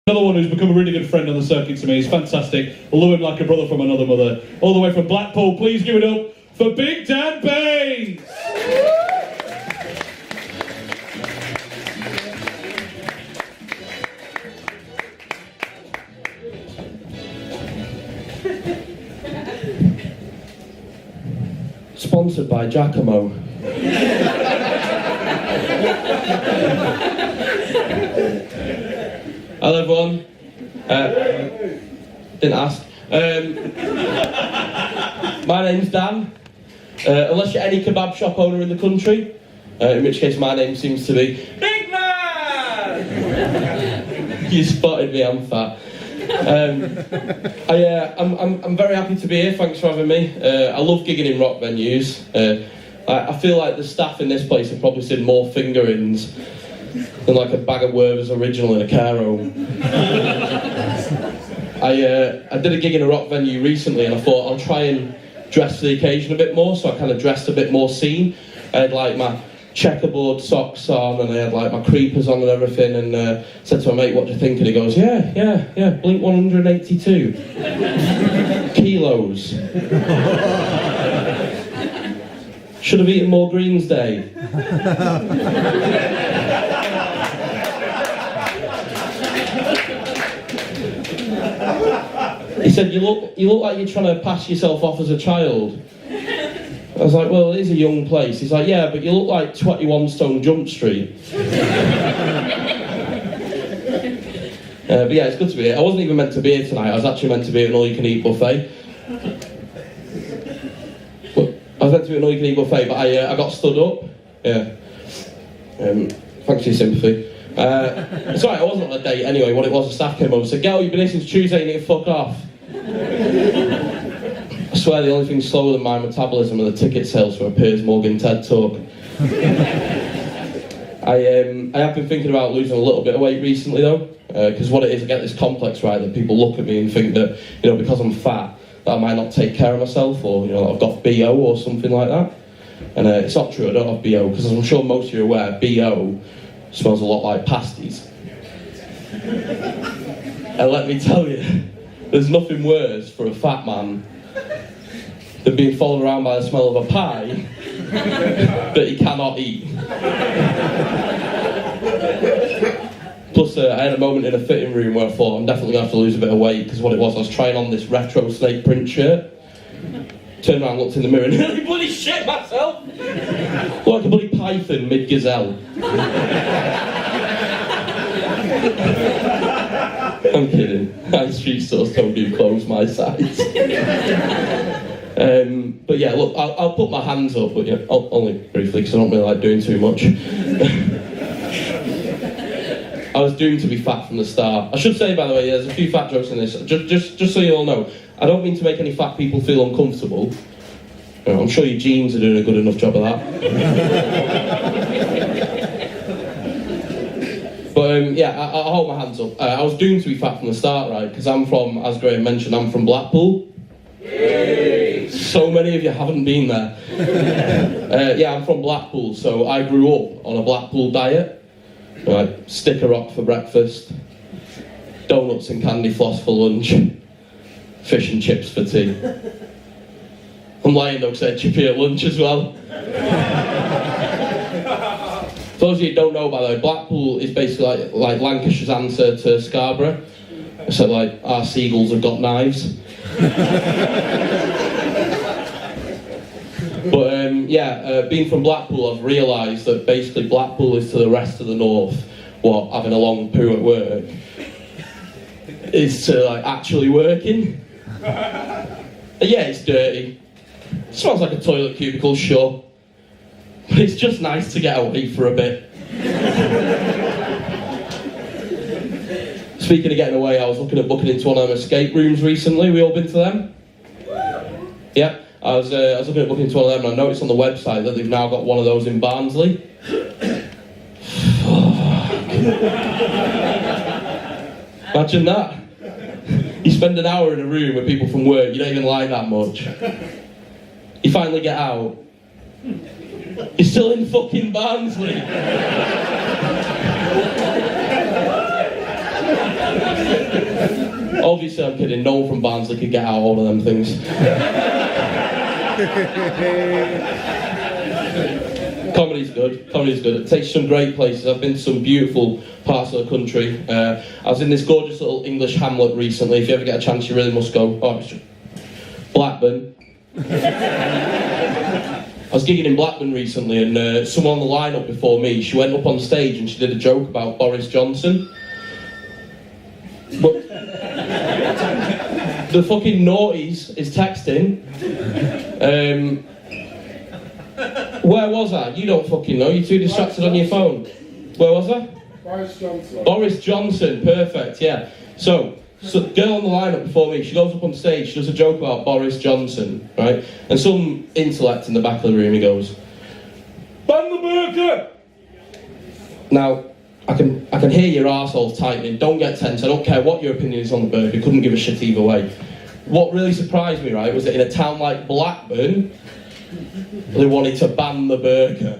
Another one who's become a really good friend on the circuit to me. He's fantastic. I love him like a brother from another mother. All the way from Blackpool, please give it up for Big Dan Baines! Sponsored by Giacomo. Hello everyone. Didn't ask. My name's Dan. Unless you're any kebab shop owner in the country, in which case my name seems to be Big Man! You spotted me, I'm fat. I'm very happy to be here, thanks for having me. I love gigging in rock venues. I feel like the staff in this place have probably seen more fingerings than like a bag of Werther's original in a care home. I did a gig in a rock venue recently and I thought I'll try and dress for the occasion a bit more, so I kind of dressed a bit more scene. I had like my checkerboard socks on and I had like my creepers on and everything, and said to my mate, what do you think? And he goes, yeah, Blink 182 kilos. Should have eaten more greens, Dave. He said, you look like you're trying to pass yourself off as a child. I was like, well, it is a young place. He's like, yeah, but you look like 21 Stone Jump Street. But yeah, it's good to be here. I wasn't even meant to be here tonight. I was actually meant to be at an all-you-can-eat buffet. I was meant to be at an all-you-can-eat buffet, but I got stood up. Yeah. Thanks for your sympathy. It's alright, I wasn't on a date anyway. What it was, the staff came over and said, girl, you've been here since Tuesday, you need to fuck off. I swear the only thing slower than my metabolism are the ticket sales for a Piers Morgan TED Talk. I have been thinking about losing a little bit of weight recently though, because what it is, I get this complex, right, that people look at me and think that, you know, because I'm fat, that I might not take care of myself, or, you know, I've got BO or something like that. And it's not true, I don't have BO, because as I'm sure most of you are aware, BO smells a lot like pasties. And let me tell you, there's nothing worse for a fat man than being followed around by the smell of a pie that he cannot eat. Plus, I had a moment in a fitting room where I thought I'm definitely going to have to lose a bit of weight, because what it was, I was trying on this retro snake print shirt. Turned around, looked in the mirror, and nearly bloody shit myself! Looked like a bloody python mid-gazelle. I'm kidding. High street stores don't do clothes my size. But yeah, look, I'll put my hands up, but yeah, only briefly, because I don't really like doing too much. I was doomed to be fat from the start. I should say, by the way, there's a few fat jokes in this. Just so you all know, I don't mean to make any fat people feel uncomfortable. You know, I'm sure your jeans are doing a good enough job of that. But yeah, I'll hold my hands up. I was doomed to be fat from the start, right? Because I'm from, as Graham mentioned, I'm from Blackpool. Yay! So many of you haven't been there. Yeah, I'm from Blackpool, so I grew up on a Blackpool diet. Right, stick a rock for breakfast, donuts and candy floss for lunch, fish and chips for tea. I'm lying though, because I had chippy at lunch as well. For those of you who don't know, by the way, Blackpool is basically like Lancashire's answer to Scarborough. So like, our seagulls have got knives. But being from Blackpool, I've realised that basically Blackpool is to the rest of the north what having a long poo at work is to like actually working. Yeah, it's dirty. It smells like a toilet cubicle, sure. But it's just nice to get away for a bit. Speaking of getting away, I was looking at booking into one of them escape rooms recently. We all been to them? Yeah. I was looking at booking into one of them and I noticed on the website that they've now got one of those in Barnsley. Imagine that. You spend an hour in a room with people from work you don't even like that much. You finally get out. You're still in fucking Barnsley. Obviously, I'm kidding. No one from Barnsley could get out all of them things. Comedy's good. Comedy's good. It takes you to some great places. I've been to some beautiful parts of the country. I was in this gorgeous little English hamlet recently. If you ever get a chance, you really must go. Oh, it's Blackburn. I was gigging in Blackburn recently, and someone on the lineup before me, she went up on stage and she did a joke about Boris Johnson. But the fucking naughties is texting. Where was I? You don't fucking know. You're too distracted on your phone. Where was I? Boris Johnson. Boris Johnson. Perfect. Yeah. So girl on the lineup before me, she goes up on stage, she does a joke about Boris Johnson, right? And some intellect in the back of the room, he goes, "Ban the burqa!" Now, I can hear your arseholes tightening. Don't get tense. I don't care what your opinion is on the burqa. Couldn't give a shit either way. What really surprised me, right, was that in a town like Blackburn, they wanted to ban the burqa.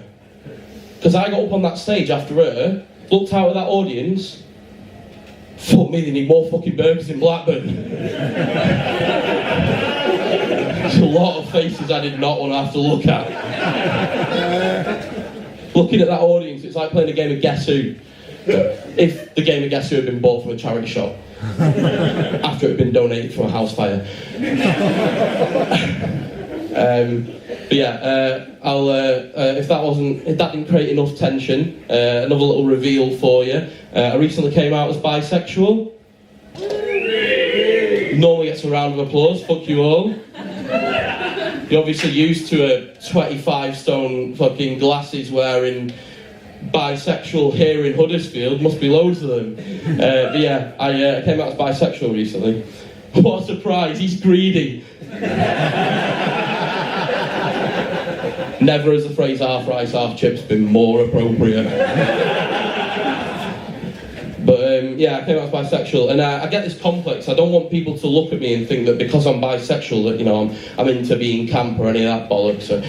Because I got up on that stage after her, looked out at that audience. Fuck me, they need more fucking burgers in Blackburn. There's a lot of faces I did not want to have to look at. Looking at that audience, it's like playing a game of Guess Who. If the game of Guess Who had been bought from a charity shop after it had been donated from a house fire. But yeah, if that didn't create enough tension, another little reveal for you. I recently came out as bisexual. Normally gets a round of applause. Fuck you all. You're obviously used to a 25-stone fucking glasses wearing bisexual here in Huddersfield. Must be loads of them. But yeah, I came out as bisexual recently. What a surprise! He's greedy. Never has the phrase half rice, half chips been more appropriate. But yeah, I came out as bisexual, and I get this complex. I don't want people to look at me and think that because I'm bisexual that, you know, I'm into being camp or any of that bollocks. So,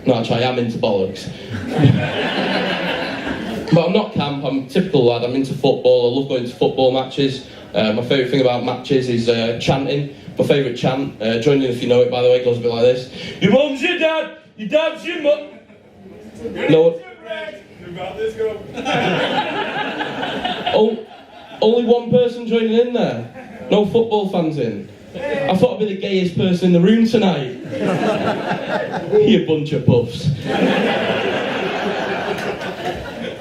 no, actually, I am into bollocks. But I'm not camp, I'm a typical lad. I'm into football, I love going to football matches. My favourite thing about matches is chanting. My favourite chant, join in if you know it, by the way, it goes a bit like this. Your mum's your dad, your dad's your mum. No. Only one person joining in there. No football fans in. I thought I'd be the gayest person in the room tonight. You bunch of puffs.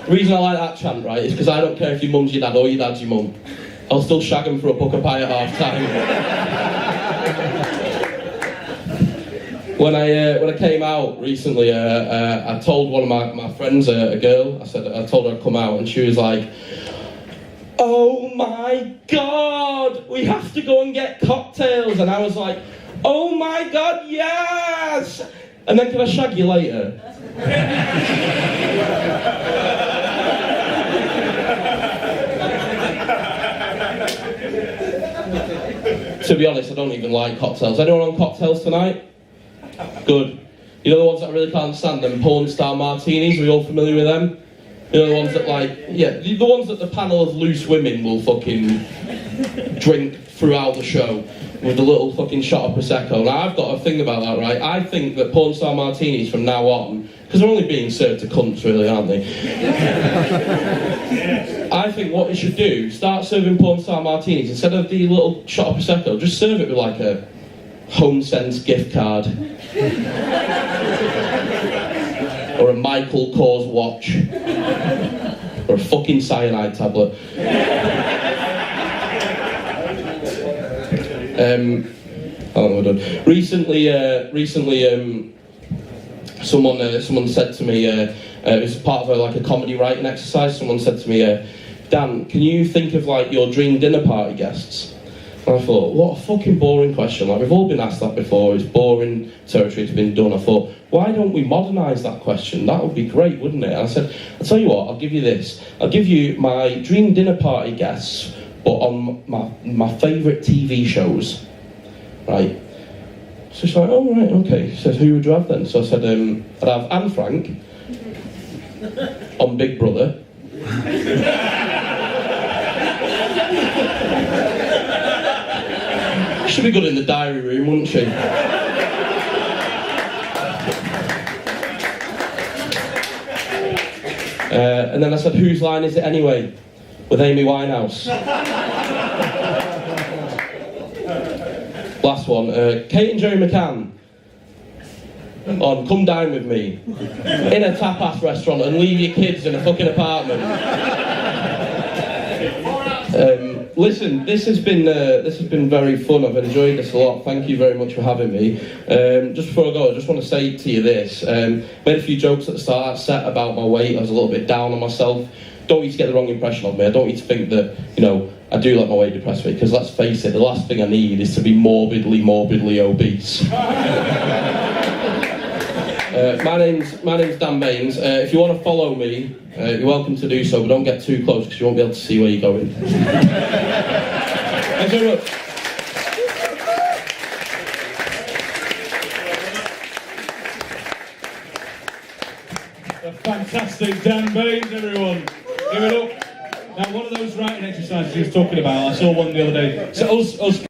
The reason I like that chant, right, is because I don't care if your mum's your dad or your dad's your mum. I'll still shag him for a pucker pie at half time. When I came out recently, I told one of my friends, a girl, I told her I'd come out, and she was like, "Oh my God, we have to go and get cocktails." And I was like, "Oh my God, yes!" And then, "Can I shag you later?" To be honest, I don't even like cocktails. Anyone on cocktails tonight? Good. You know the ones that I really can't stand, them porn star martinis? Are we all familiar with them? You know the ones that, like, yeah, the ones that the panel of loose women will fucking drink throughout the show with a little fucking shot of Prosecco. Now, I've got a thing about that, right? I think that porn star martinis from now on, because they're only being served to cunts, really, aren't they? I think what we should do, start serving porn star martinis, instead of the little shot of Prosecco, just serve it with like a HomeSense gift card. Or a Michael Kors watch. Or a fucking cyanide tablet. How long have I done? Recently, someone said to me, it was part of like a comedy writing exercise. Someone said to me, "Dan, can you think of like your dream dinner party guests?" And I thought, what a fucking boring question. Like, we've all been asked that before. It's boring territory, it's been done. I thought, why don't we modernise that question? That would be great, wouldn't it? And I said, I'll tell you what, I'll give you this. I'll give you my dream dinner party guests, but on my favourite TV shows. Right? So she's like, oh, right, okay. She says, who would you have then? So I said, I'd have Anne Frank on Big Brother. Should be good in the diary room, wouldn't she? And then I said, whose line is it anyway? With Amy Winehouse. Last one, Kate and Jerry McCann on Come Dine With Me in a tapas restaurant and leave your kids in a fucking apartment. Listen, this has been very fun. I've enjoyed this a lot. Thank you very much for having me. Just before I go, I just want to say to you this. Made a few jokes at the start, set about my weight. I was a little bit down on myself. Don't want you to get the wrong impression of me. I don't want you to think that, you know, I do let my weight depress me, because let's face it, the last thing I need is to be morbidly obese. My name's Dan Baines. If you want to follow me, you're welcome to do so, but don't get too close because you won't be able to see where you're going. Thanks very much. A fantastic Dan Baines, everyone. Give it up. Now, one of those writing exercises he was talking about, I saw one the other day. So us